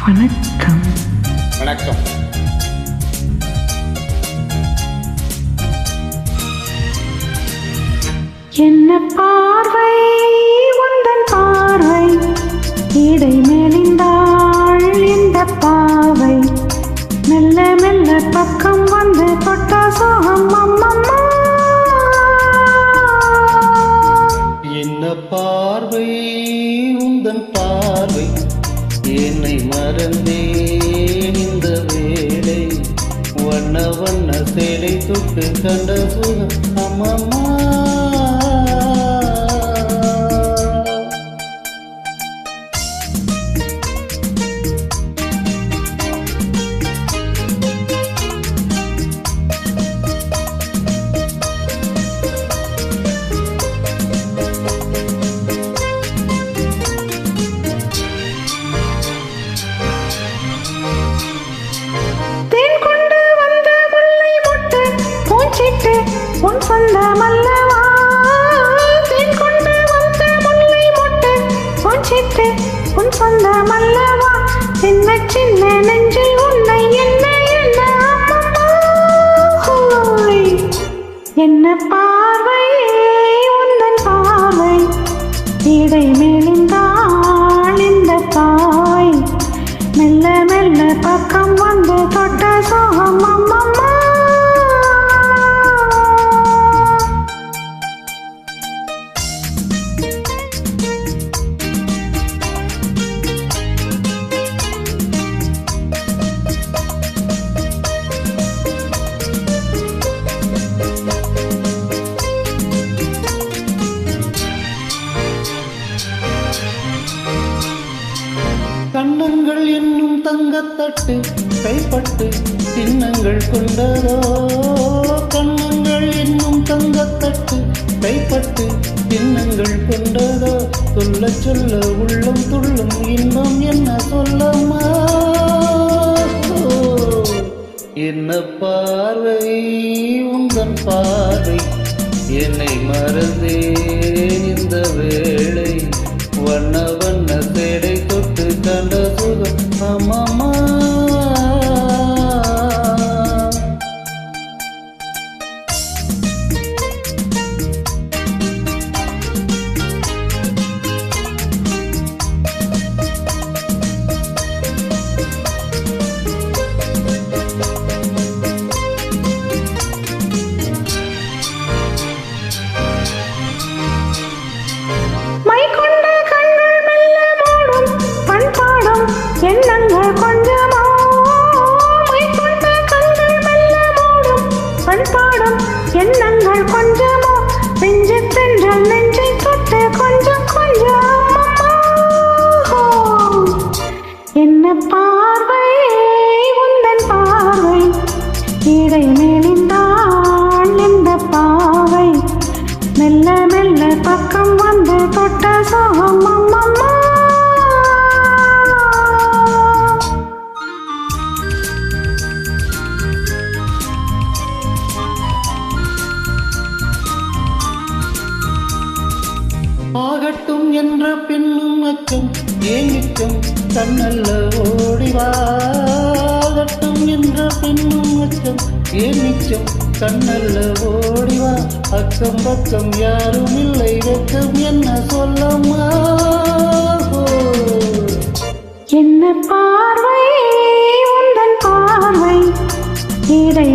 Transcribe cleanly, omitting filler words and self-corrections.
வணக்கம். வணக்கம். என்ன பார்வை உந்தன் பார்வை, இடை மெலிந்தாள் இந்த பாவை, மெல்ல மெல்ல பக்கம் வந்து தொட்டா சோகம் அம்மம்மா. என்ன பார்வை உந்தன் பார்வை, என்னை மறந்தேன் இந்த வேளை, வண்ண வண்ண சேலை தொட்டு கண்ட சுகம் அம்மம்மா. உன் சொந்தம் அல்லவா, தேன் கொண்டு வந்த முல்லை மொட்டு பூச்சிட்டு உன் சொந்தம் அல்லவா, சின்ன சின்ன நெஞ்சில் உன்னை என்ன என்ன என்ன பார்வை உந்தன் பார்வை, இடை மெலிந்தாள் இந்த பாவை, மெல்ல மெல்ல பக்கம் வந்து தொட்ட சோகம் அம்மம்மா. கண்ணங்கள் என்னும் தங்கத்தட்டு கைப்பட்டு சின்னங்கள் கொண்டதோ, கண்ணங்கள் என்னும் தங்கத்தட்டு கைப்பட்டு சின்னங்கள் கொண்டதோ, சொல்ல சொல்ல உள்ளம் துள்ளும் இன்பம் என்ன சொல்லம்மா. என்ன பார்வை உந்தன் பார்வை, என்னை மறந்தேன் இந்த வேளை, வண்ண வண்ண சேடை தொட்டு கண்ட சுகம் அம்மம்மா. எண்ணங்கள் கொஞ்சமோ கொண்ட கண்கள் மெல்ல மூடும், பண்பாடும் எண்ணங்கள் கொஞ்சமோ, நெஞ்சு தென்றல் நெஞ்சை தொட்டு கொஞ்சம் கொஞ்சம். என்ன பார்வை உந்தன் பார்வை, இடை மெலிந்தாள் இந்த பாவை, மெல்ல மெல்ல பக்கம் வந்து தொட்ட சோகம் அம்மம்மா. ஆகட்டும் என்ற பெண்ணும் அச்சம் ஏன் நிச்சம் கண்ணல்ல ஓடிவா, ஆகட்டும் என்ற பெண்ணும் அச்சம் ஏன் நிச்சம் கண்ணல்ல ஓடிவா, அக்கம் பக்கம் யாரும் இல்லை வெக்கம் என்ன சொல்லம்மா. என்ன பார்வை உந்தன் பார்வை, இடை